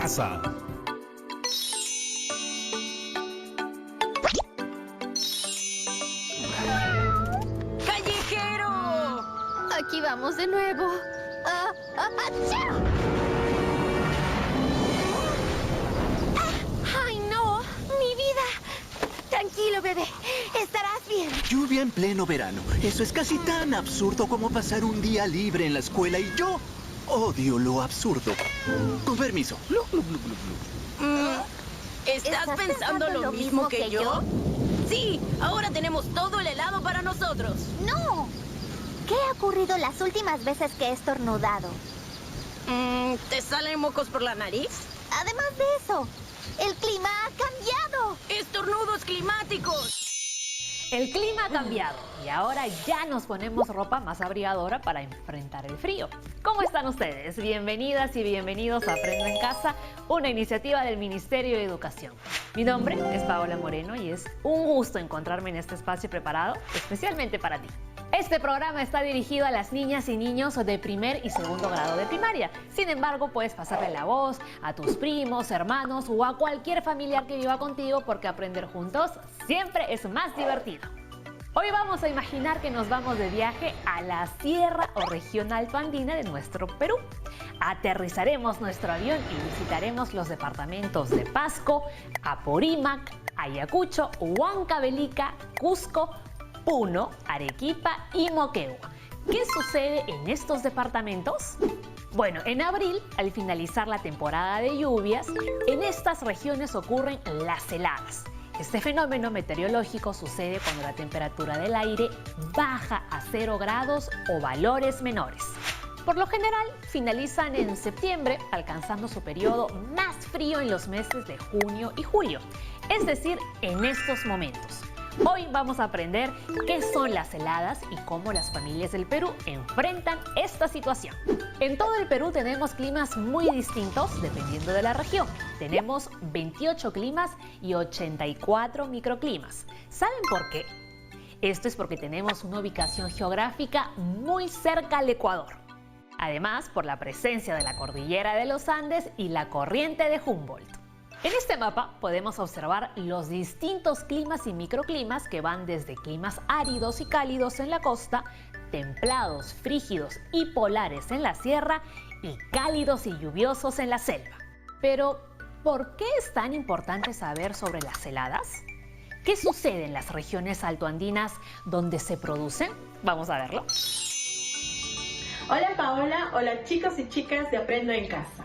casa. ¡Callejero! Aquí vamos de nuevo. ¡Achá! ¡Ay, no! ¡Mi vida! Tranquilo, bebé. Estarás bien. Lluvia en pleno verano. Eso es casi tan absurdo como pasar un día libre en la escuela y yo odio lo absurdo. Con permiso. ¿Estás pensando lo mismo que yo? Sí, ahora tenemos todo el helado para nosotros. ¡No! ¿Qué ha ocurrido las últimas veces que he estornudado? ¿Te salen mocos por la nariz? Además de eso, el clima ha cambiado. ¡Estornudos climáticos! El clima ha cambiado y ahora ya nos ponemos ropa más abrigadora para enfrentar el frío. ¿Cómo están ustedes? Bienvenidas y bienvenidos a Aprendo en Casa, una iniciativa del Ministerio de Educación. Mi nombre es Paola Moreno y es un gusto encontrarme en este espacio preparado especialmente para ti. Este programa está dirigido a las niñas y niños de primer y segundo grado de primaria. Sin embargo, puedes pasarle la voz a tus primos, hermanos o a cualquier familiar que viva contigo porque aprender juntos siempre es más divertido. Hoy vamos a imaginar que nos vamos de viaje a la sierra o región altoandina de nuestro Perú. Aterrizaremos nuestro avión y visitaremos los departamentos de Pasco, Apurímac, Ayacucho, Huancavelica, Cusco, Puno, Arequipa y Moquegua. ¿Qué sucede en estos departamentos? Bueno, en abril, al finalizar la temporada de lluvias, en estas regiones ocurren las heladas. Este fenómeno meteorológico sucede cuando la temperatura del aire baja a 0 grados o valores menores. Por lo general, finalizan en septiembre, alcanzando su periodo más frío en los meses de junio y julio, es decir, en estos momentos. Hoy vamos a aprender qué son las heladas y cómo las familias del Perú enfrentan esta situación. En todo el Perú tenemos climas muy distintos dependiendo de la región. Tenemos 28 climas y 84 microclimas. ¿Saben por qué? Esto es porque tenemos una ubicación geográfica muy cerca al Ecuador. Además, por la presencia de la cordillera de los Andes y la corriente de Humboldt. En este mapa podemos observar los distintos climas y microclimas que van desde climas áridos y cálidos en la costa, templados, frígidos y polares en la sierra y cálidos y lluviosos en la selva. Pero, ¿por qué es tan importante saber sobre las heladas? ¿Qué sucede en las regiones altoandinas donde se producen? Vamos a verlo. Hola Paola, hola chicos y chicas de Aprendo en Casa.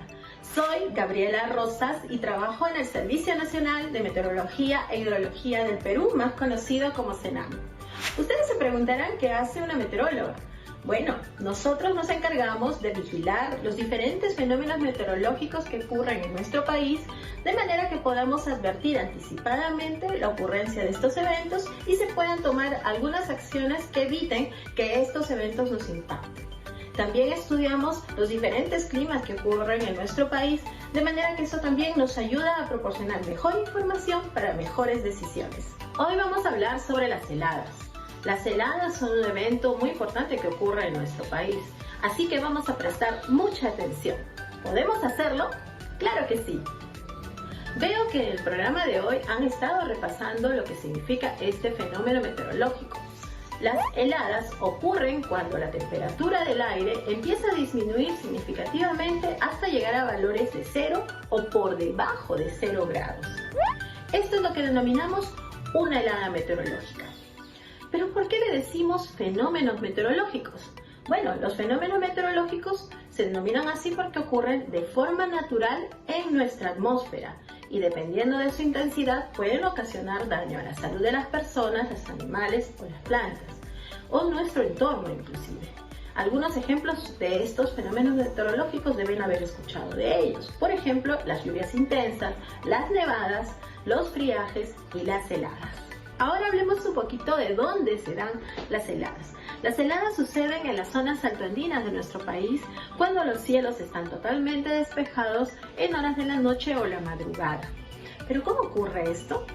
Soy Gabriela Rosas y trabajo en el Servicio Nacional de Meteorología e Hidrología del Perú, más conocido como CENAM. Ustedes se preguntarán qué hace una meteoróloga. Bueno, nosotros nos encargamos de vigilar los diferentes fenómenos meteorológicos que ocurren en nuestro país, de manera que podamos advertir anticipadamente la ocurrencia de estos eventos y se puedan tomar algunas acciones que eviten que estos eventos nos impacten. También estudiamos los diferentes climas que ocurren en nuestro país, de manera que eso también nos ayuda a proporcionar mejor información para mejores decisiones. Hoy vamos a hablar sobre las heladas. Las heladas son un evento muy importante que ocurre en nuestro país, así que vamos a prestar mucha atención. ¿Podemos hacerlo? ¡Claro que sí! Veo que en el programa de hoy han estado repasando lo que significa este fenómeno meteorológico. Las heladas ocurren cuando la temperatura del aire empieza a disminuir significativamente hasta llegar a valores de 0 o por debajo de 0 grados. Esto es lo que denominamos una helada meteorológica. ¿Pero por qué le decimos fenómenos meteorológicos? Bueno, los fenómenos meteorológicos se denominan así porque ocurren de forma natural en nuestra atmósfera y dependiendo de su intensidad pueden ocasionar daño a la salud de las personas, los animales o las plantas, o nuestro entorno inclusive. Algunos ejemplos de estos fenómenos meteorológicos deben haber escuchado de ellos. Por ejemplo, las lluvias intensas, las nevadas, los friajes y las heladas. Ahora hablemos un poquito de dónde se dan las heladas. Las heladas suceden en las zonas altoandinas de nuestro país cuando los cielos están totalmente despejados en horas de la noche o la madrugada. ¿Pero cómo ocurre esto?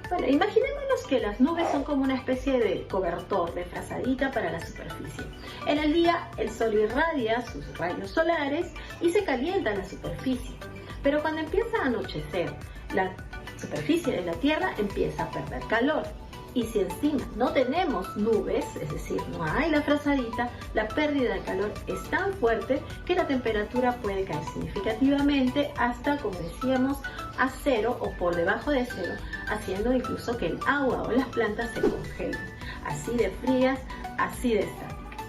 Bueno, imaginémonos que las nubes son como una especie de cobertor, de frazadita para la superficie. En el día el sol irradia sus rayos solares y se calienta la superficie. Pero cuando empieza a anochecer, la superficie de la Tierra empieza a perder calor. Y si encima no tenemos nubes, es decir, no hay la frazadita, la pérdida de calor es tan fuerte que la temperatura puede caer significativamente hasta, como decíamos, a cero o por debajo de cero, haciendo incluso que el agua o las plantas se congelen. Así de frías, así de estáticas.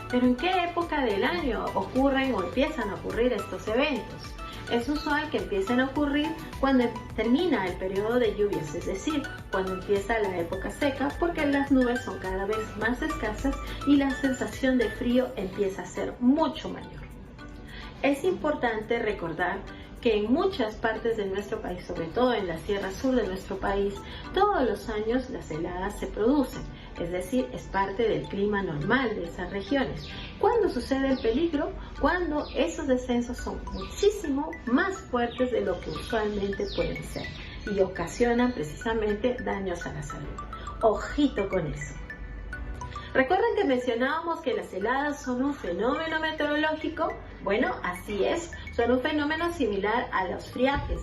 Pero ¿en qué época del año ocurren o empiezan a ocurrir estos eventos? Es usual que empiecen a ocurrir cuando termina el periodo de lluvias, es decir, cuando empieza la época seca, porque las nubes son cada vez más escasas y la sensación de frío empieza a ser mucho mayor. Es importante recordar que en muchas partes de nuestro país, sobre todo en la sierra sur de nuestro país, todos los años las heladas se producen, es decir, es parte del clima normal de esas regiones. ¿Cuándo sucede el peligro? Cuando esos descensos son muchísimo más fuertes de lo que usualmente pueden ser y ocasionan precisamente daños a la salud. Ojito con eso. ¿Recuerdan que mencionábamos que las heladas son un fenómeno meteorológico? Bueno, así es, son un fenómeno similar a los friajes.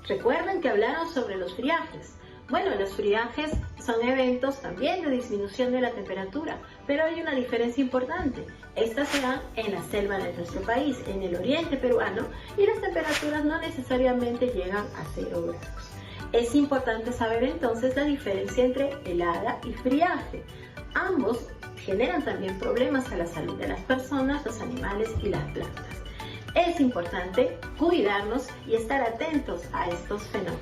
¿Recuerdan que hablaron sobre los friajes? Bueno, los friajes son eventos también de disminución de la temperatura, pero hay una diferencia importante. Estas se dan en la selva de nuestro país, en el oriente peruano, y las temperaturas no necesariamente llegan a 0 grados. Es importante saber entonces la diferencia entre helada y friaje. Ambos generan también problemas a la salud de las personas, los animales y las plantas. Es importante cuidarnos y estar atentos a estos fenómenos.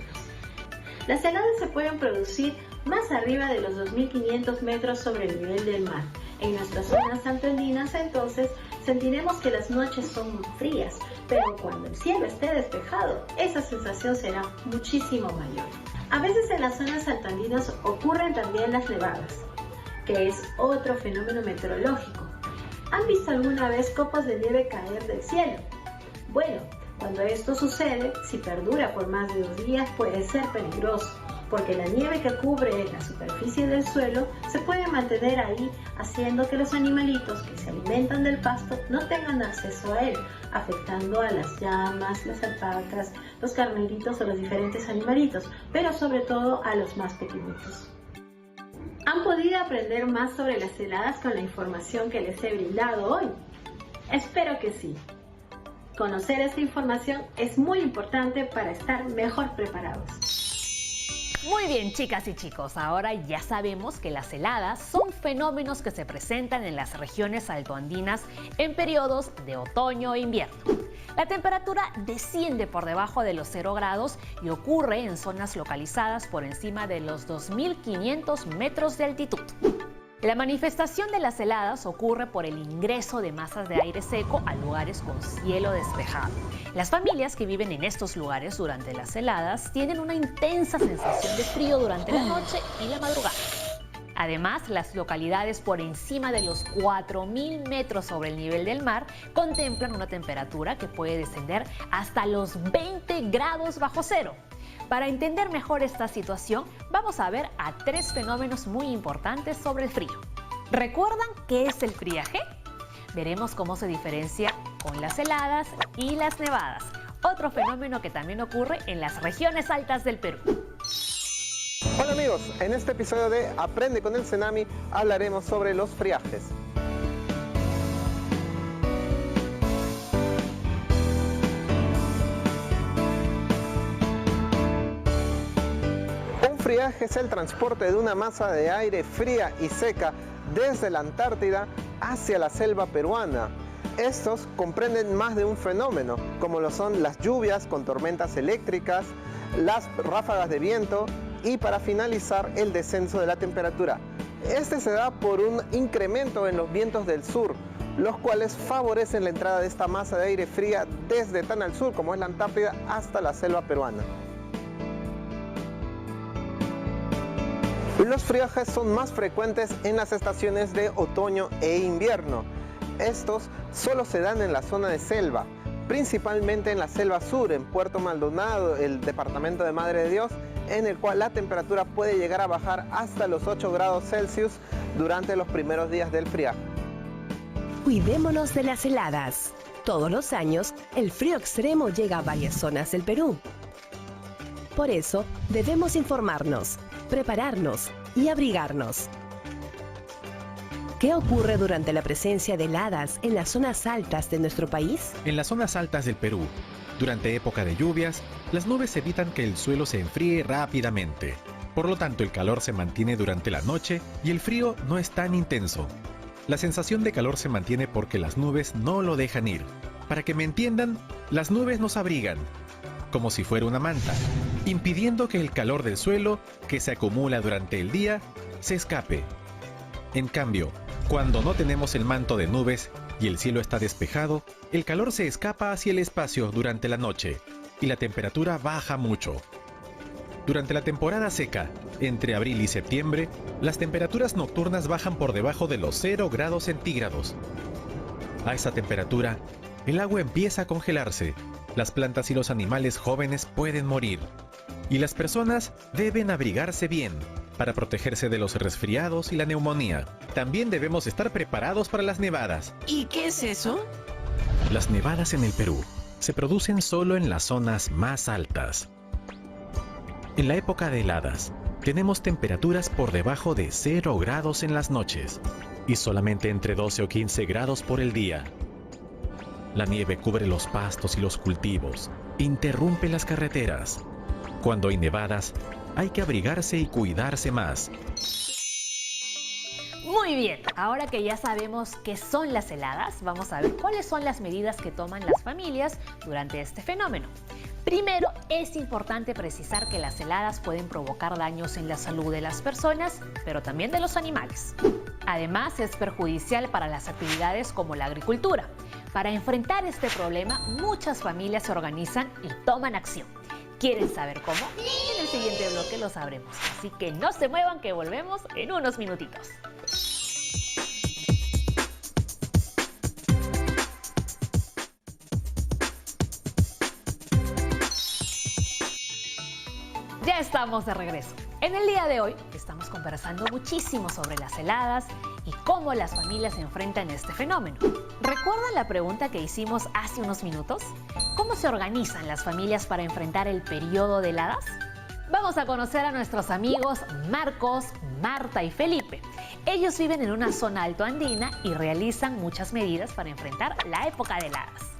Las heladas se pueden producir más arriba de los 2.500 metros sobre el nivel del mar. En nuestras zonas altoandinas, entonces, sentiremos que las noches son frías, pero cuando el cielo esté despejado, esa sensación será muchísimo mayor. A veces en las zonas altoandinas ocurren también las nevadas, que es otro fenómeno meteorológico. ¿Han visto alguna vez copos de nieve caer del cielo? Bueno, cuando esto sucede, si perdura por más de 2 días, puede ser peligroso, porque la nieve que cubre la superficie del suelo se puede mantener ahí, haciendo que los animalitos que se alimentan del pasto no tengan acceso a él, afectando a las llamas, las alpacas, los carneritos o los diferentes animalitos, pero sobre todo a los más pequeñitos. ¿Han podido aprender más sobre las heladas con la información que les he brindado hoy? Espero que sí. Conocer esta información es muy importante para estar mejor preparados. Muy bien, chicas y chicos, ahora ya sabemos que las heladas son fenómenos que se presentan en las regiones altoandinas en periodos de otoño e invierno. La temperatura desciende por debajo de los 0 grados y ocurre en zonas localizadas por encima de los 2.500 metros de altitud. La manifestación de las heladas ocurre por el ingreso de masas de aire seco a lugares con cielo despejado. Las familias que viven en estos lugares durante las heladas tienen una intensa sensación de frío durante la noche y la madrugada. Además, las localidades por encima de los 4.000 metros sobre el nivel del mar contemplan una temperatura que puede descender hasta los 20 grados bajo cero. Para entender mejor esta situación, vamos a ver a 3 fenómenos muy importantes sobre el frío. ¿Recuerdan qué es el friaje? Veremos cómo se diferencia con las heladas y las nevadas, otro fenómeno que también ocurre en las regiones altas del Perú. Hola amigos, en este episodio de Aprende con el Cenami hablaremos sobre los friajes. Un friaje es el transporte de una masa de aire fría y seca desde la Antártida hacia la selva peruana. Estos comprenden más de un fenómeno, como lo son las lluvias con tormentas eléctricas, las ráfagas de viento y, para finalizar, el descenso de la temperatura. Este se da por un incremento en los vientos del sur, los cuales favorecen la entrada de esta masa de aire fría desde tan al sur como es la Antártida hasta la selva peruana. Los friajes son más frecuentes en las estaciones de otoño e invierno. Estos solo se dan en la zona de selva, principalmente en la selva sur, en Puerto Maldonado, el departamento de Madre de Dios, en el cual la temperatura puede llegar a bajar hasta los 8 grados Celsius durante los primeros días del friaje. Cuidémonos de las heladas. Todos los años, el frío extremo llega a varias zonas del Perú. Por eso, debemos informarnos, prepararnos y abrigarnos. ¿Qué ocurre durante la presencia de heladas en las zonas altas de nuestro país? En las zonas altas del Perú, durante época de lluvias, las nubes evitan que el suelo se enfríe rápidamente. Por lo tanto, el calor se mantiene durante la noche y el frío no es tan intenso. La sensación de calor se mantiene porque las nubes no lo dejan ir. Para que me entiendan, las nubes nos abrigan, como si fuera una manta, impidiendo que el calor del suelo, que se acumula durante el día, se escape. En cambio, cuando no tenemos el manto de nubes y el cielo está despejado, el calor se escapa hacia el espacio durante la noche y la temperatura baja mucho. Durante la temporada seca, entre abril y septiembre, las temperaturas nocturnas bajan por debajo de los 0 grados centígrados. A esa temperatura, el agua empieza a congelarse, las plantas y los animales jóvenes pueden morir. Y las personas deben abrigarse bien para protegerse de los resfriados y la neumonía. También debemos estar preparados para las nevadas. ¿Y qué es eso? Las nevadas en el Perú se producen solo en las zonas más altas. En la época de heladas, tenemos temperaturas por debajo de 0 grados en las noches y solamente entre 12 o 15 grados por el día. La nieve cubre los pastos y los cultivos, interrumpe las carreteras. Cuando hay nevadas, hay que abrigarse y cuidarse más. Muy bien, ahora que ya sabemos qué son las heladas, vamos a ver cuáles son las medidas que toman las familias durante este fenómeno. Primero, es importante precisar que las heladas pueden provocar daños en la salud de las personas, pero también de los animales. Además, es perjudicial para las actividades como la agricultura. Para enfrentar este problema, muchas familias se organizan y toman acción. ¿Quieren saber cómo? En el siguiente bloque lo sabremos. Así que no se muevan, que volvemos en unos minutitos. Ya estamos de regreso. En el día de hoy estamos conversando muchísimo sobre las heladas y cómo las familias enfrentan este fenómeno. ¿Recuerdan la pregunta que hicimos hace unos minutos? ¿Cómo se organizan las familias para enfrentar el periodo de heladas? Vamos a conocer a nuestros amigos Marcos, Marta y Felipe. Ellos viven en una zona altoandina y realizan muchas medidas para enfrentar la época de heladas.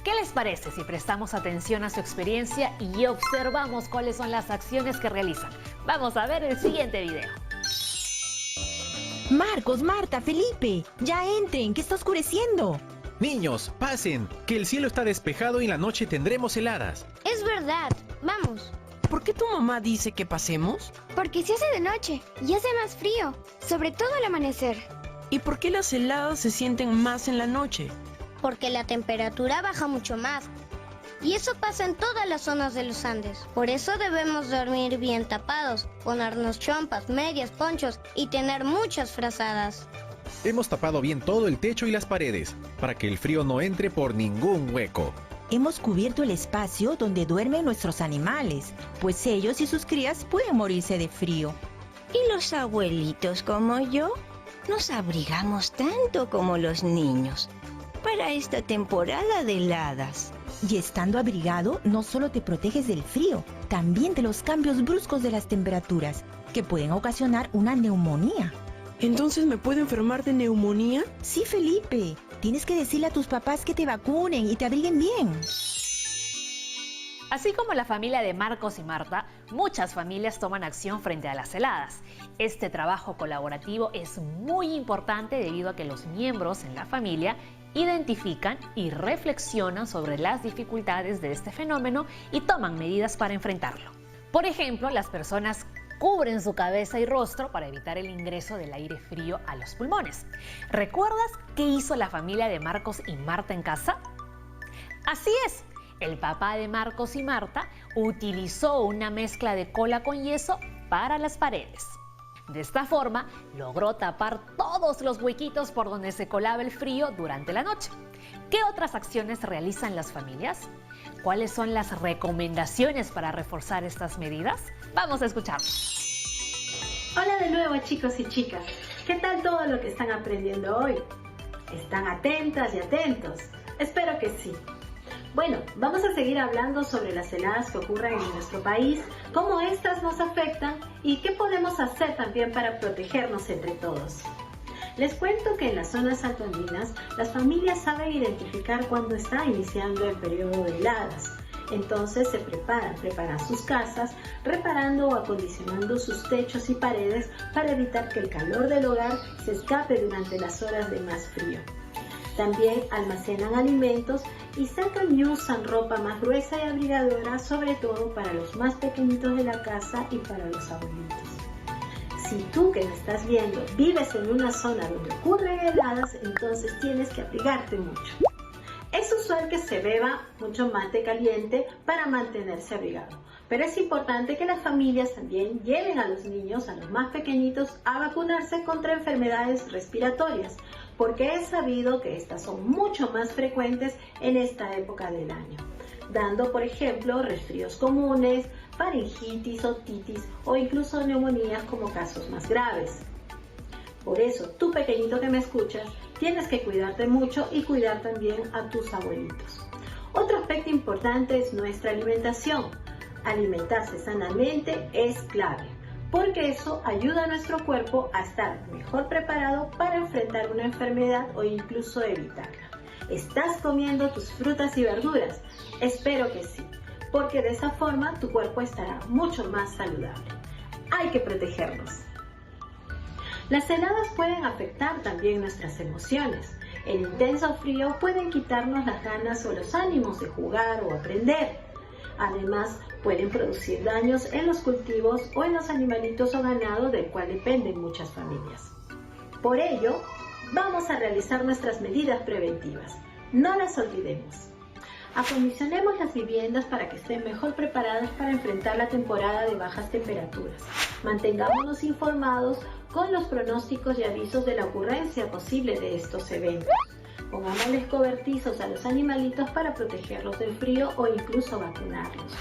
¿Qué les parece si prestamos atención a su experiencia y observamos cuáles son las acciones que realizan? Vamos a ver el siguiente video. Marcos, Marta, Felipe, ya entren, que está oscureciendo. Niños, pasen, que el cielo está despejado y en la noche tendremos heladas. Es verdad, vamos. ¿Por qué tu mamá dice que pasemos? Porque se hace de noche y hace más frío, sobre todo al amanecer. ¿Y por qué las heladas se sienten más en la noche? Porque la temperatura baja mucho más. Y eso pasa en todas las zonas de los Andes. Por eso debemos dormir bien tapados, ponernos chompas, medias, ponchos y tener muchas frazadas. Hemos tapado bien todo el techo y las paredes, para que el frío no entre por ningún hueco. Hemos cubierto el espacio donde duermen nuestros animales, pues ellos y sus crías pueden morirse de frío. ¿Y los abuelitos como yo? Nos abrigamos tanto como los niños para esta temporada de heladas. Y estando abrigado, no solo te proteges del frío, también de los cambios bruscos de las temperaturas, que pueden ocasionar una neumonía. ¿Entonces me puedo enfermar de neumonía? Sí, Felipe. Tienes que decirle a tus papás que te vacunen y te abriguen bien. Así como la familia de Marcos y Marta, muchas familias toman acción frente a las heladas. Este trabajo colaborativo es muy importante debido a que los miembros en la familia identifican y reflexionan sobre las dificultades de este fenómeno y toman medidas para enfrentarlo. Por ejemplo, las personas cubren su cabeza y rostro para evitar el ingreso del aire frío a los pulmones. ¿Recuerdas qué hizo la familia de Marcos y Marta en casa? Así es, el papá de Marcos y Marta utilizó una mezcla de cola con yeso para las paredes. De esta forma, logró tapar todos los huequitos por donde se colaba el frío durante la noche. ¿Qué otras acciones realizan las familias? ¿Cuáles son las recomendaciones para reforzar estas medidas? Vamos a escuchar. Hola de nuevo, chicos y chicas. ¿Qué tal todo lo que están aprendiendo hoy? ¿Están atentas y atentos? Espero que sí. Bueno, vamos a seguir hablando sobre las heladas que ocurren en nuestro país, cómo estas nos afectan y qué podemos hacer también para protegernos entre todos. Les cuento que en las zonas altoandinas las familias saben identificar cuándo está iniciando el periodo de heladas. Entonces se preparan sus casas, reparando o acondicionando sus techos y paredes para evitar que el calor del hogar se escape durante las horas de más frío. También almacenan alimentos y sacan y usan ropa más gruesa y abrigadora, sobre todo para los más pequeñitos de la casa y para los abuelitos. Si tú que me estás viendo vives en una zona donde ocurren heladas, entonces tienes que abrigarte mucho. Es usual que se beba mucho mate caliente para mantenerse abrigado, pero es importante que las familias también lleven a los niños, a los más pequeñitos, a vacunarse contra enfermedades respiratorias, porque es sabido que estas son mucho más frecuentes en esta época del año, dando por ejemplo resfríos comunes, faringitis, otitis o incluso neumonías como casos más graves. Por eso, tú pequeñito que me escuchas, tienes que cuidarte mucho y cuidar también a tus abuelitos. Otro aspecto importante es nuestra alimentación. Alimentarse sanamente es clave, porque eso ayuda a nuestro cuerpo a estar mejor preparado para enfrentar una enfermedad o incluso evitarla. ¿Estás comiendo tus frutas y verduras? Espero que sí, porque de esa forma tu cuerpo estará mucho más saludable. Hay que protegernos. Las heladas pueden afectar también nuestras emociones. El intenso frío puede quitarnos las ganas o los ánimos de jugar o aprender. Además, pueden producir daños en los cultivos o en los animalitos o ganado del cual dependen muchas familias. Por ello, vamos a realizar nuestras medidas preventivas. No las olvidemos. Acondicionemos las viviendas para que estén mejor preparadas para enfrentar la temporada de bajas temperaturas. Mantengámonos informados con los pronósticos y avisos de la ocurrencia posible de estos eventos. Pongámosles cobertizos a los animalitos para protegerlos del frío o incluso vacunarlos.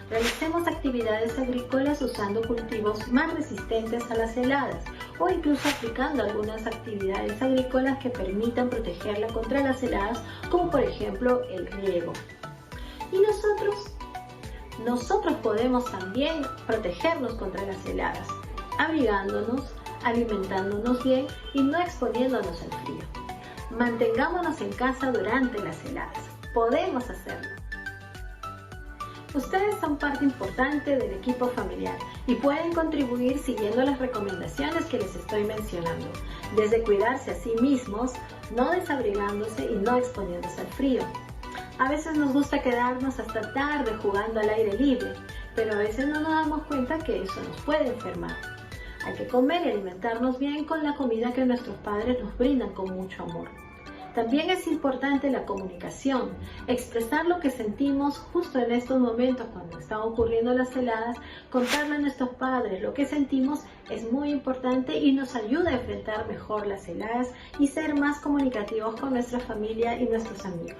Realicemos actividades agrícolas usando cultivos más resistentes a las heladas o incluso aplicando algunas actividades agrícolas que permitan protegerla contra las heladas, como por ejemplo el riego. ¿Y nosotros podemos también protegernos contra las heladas, abrigándonos, alimentándonos bien y no exponiéndonos al frío. Mantengámonos en casa durante las heladas. Podemos hacerlo. Ustedes son parte importante del equipo familiar y pueden contribuir siguiendo las recomendaciones que les estoy mencionando, desde cuidarse a sí mismos, no desabrigándose y no exponiéndose al frío. A veces nos gusta quedarnos hasta tarde jugando al aire libre, pero a veces no nos damos cuenta que eso nos puede enfermar. Hay que comer y alimentarnos bien con la comida que nuestros padres nos brindan con mucho amor. También es importante la comunicación, expresar lo que sentimos justo en estos momentos cuando están ocurriendo las heladas, contarle a nuestros padres lo que sentimos es muy importante y nos ayuda a enfrentar mejor las heladas y ser más comunicativos con nuestra familia y nuestros amigos.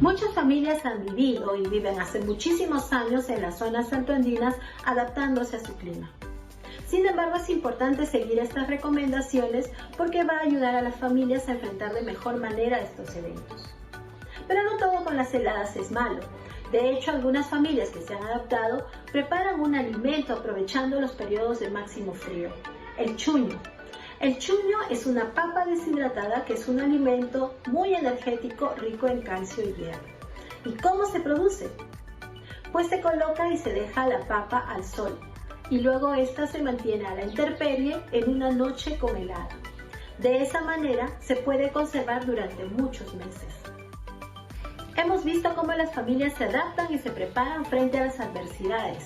Muchas familias han vivido y viven hace muchísimos años en las zonas altoandinas adaptándose a su clima. Sin embargo, es importante seguir estas recomendaciones porque va a ayudar a las familias a enfrentar de mejor manera estos eventos. Pero no todo con las heladas es malo. De hecho, algunas familias que se han adaptado preparan un alimento aprovechando los periodos de máximo frío: el chuño. El chuño es una papa deshidratada que es un alimento muy energético, rico en calcio y hierro. ¿Y cómo se produce? Pues se coloca y se deja la papa al sol, y luego esta se mantiene a la intemperie en una noche con helada. De esa manera se puede conservar durante muchos meses. Hemos visto cómo las familias se adaptan y se preparan frente a las adversidades.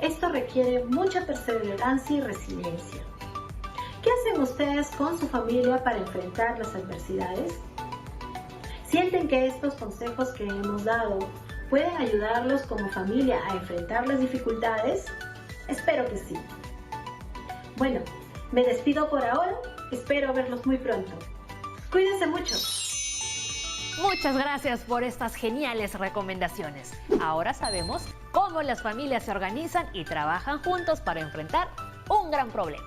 Esto requiere mucha perseverancia y resiliencia. ¿Qué hacen ustedes con su familia para enfrentar las adversidades? ¿Sienten que estos consejos que hemos dado pueden ayudarlos como familia a enfrentar las dificultades? Espero que sí. Bueno, me despido por ahora. Espero verlos muy pronto. Cuídense mucho. Muchas gracias por estas geniales recomendaciones. Ahora sabemos cómo las familias se organizan y trabajan juntos para enfrentar un gran problema.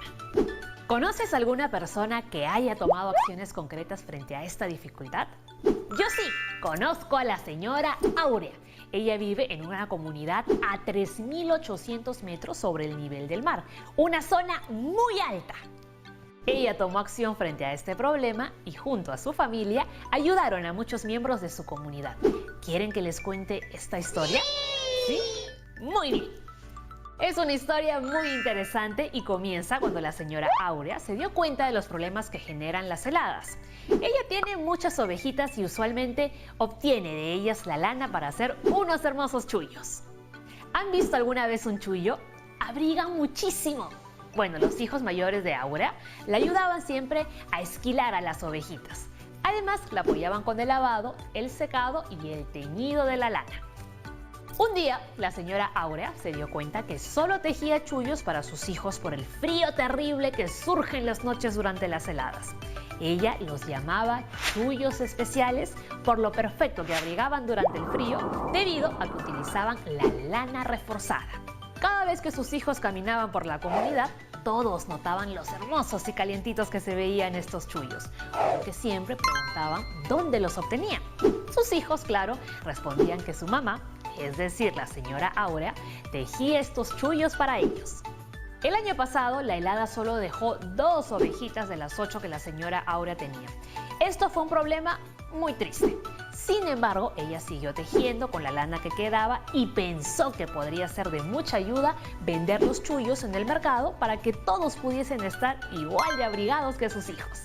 ¿Conoces alguna persona que haya tomado acciones concretas frente a esta dificultad? Yo sí, conozco a la señora Áurea. Ella vive en una comunidad a 3.800 metros sobre el nivel del mar, una zona muy alta. Ella tomó acción frente a este problema y junto a su familia ayudaron a muchos miembros de su comunidad. ¿Quieren que les cuente esta historia? ¿Sí? Muy bien. Es una historia muy interesante y comienza cuando la señora Áurea se dio cuenta de los problemas que generan las heladas. Ella tiene muchas ovejitas y usualmente obtiene de ellas la lana para hacer unos hermosos chullos. ¿Han visto alguna vez un chullo? Abrigan muchísimo. Bueno, los hijos mayores de Áurea la ayudaban siempre a esquilar a las ovejitas. Además, la apoyaban con el lavado, el secado y el teñido de la lana. Un día, la señora Áurea se dio cuenta que solo tejía chullos para sus hijos por el frío terrible que surge en las noches durante las heladas. Ella los llamaba chullos especiales por lo perfecto que abrigaban durante el frío debido a que utilizaban la lana reforzada. Cada vez que sus hijos caminaban por la comunidad, todos notaban los hermosos y calientitos que se veían estos chullos, porque siempre preguntaban dónde los obtenían. Sus hijos, claro, respondían que su mamá, es decir, la señora Áurea, tejía estos chullos para ellos. El año pasado, la helada solo dejó 2 ovejitas de las 8 que la señora Áurea tenía. Esto fue un problema muy triste. Sin embargo, ella siguió tejiendo con la lana que quedaba y pensó que podría ser de mucha ayuda vender los chullos en el mercado para que todos pudiesen estar igual de abrigados que sus hijos.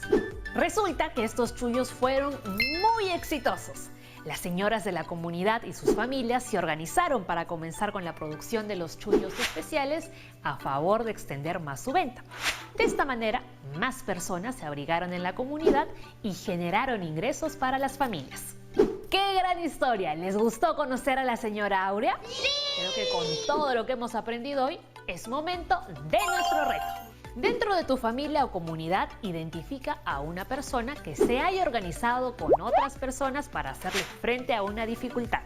Resulta que estos chullos fueron muy exitosos. Las señoras de la comunidad y sus familias se organizaron para comenzar con la producción de los chullos especiales a favor de extender más su venta. De esta manera, más personas se abrigaron en la comunidad y generaron ingresos para las familias. ¡Qué gran historia! ¿Les gustó conocer a la señora Áurea? ¡Sí! Creo que con todo lo que hemos aprendido hoy, es momento de nuestro reto. Dentro de tu familia o comunidad, identifica a una persona que se haya organizado con otras personas para hacerle frente a una dificultad.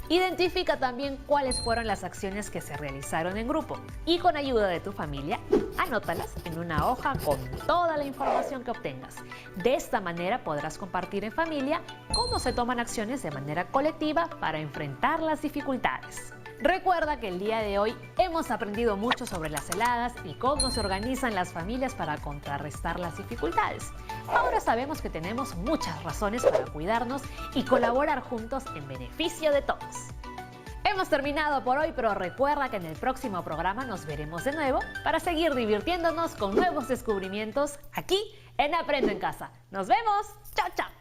Identifica también cuáles fueron las acciones que se realizaron en grupo y con ayuda de tu familia, anótalas en una hoja con toda la información que obtengas. De esta manera podrás compartir en familia cómo se toman acciones de manera colectiva para enfrentar las dificultades. Recuerda que el día de hoy hemos aprendido mucho sobre las heladas y cómo se organizan las familias para contrarrestar las dificultades. Ahora sabemos que tenemos muchas razones para cuidarnos y colaborar juntos en beneficio de todos. Hemos terminado por hoy, pero recuerda que en el próximo programa nos veremos de nuevo para seguir divirtiéndonos con nuevos descubrimientos aquí en Aprendo en Casa. ¡Nos vemos! ¡Chao, chao!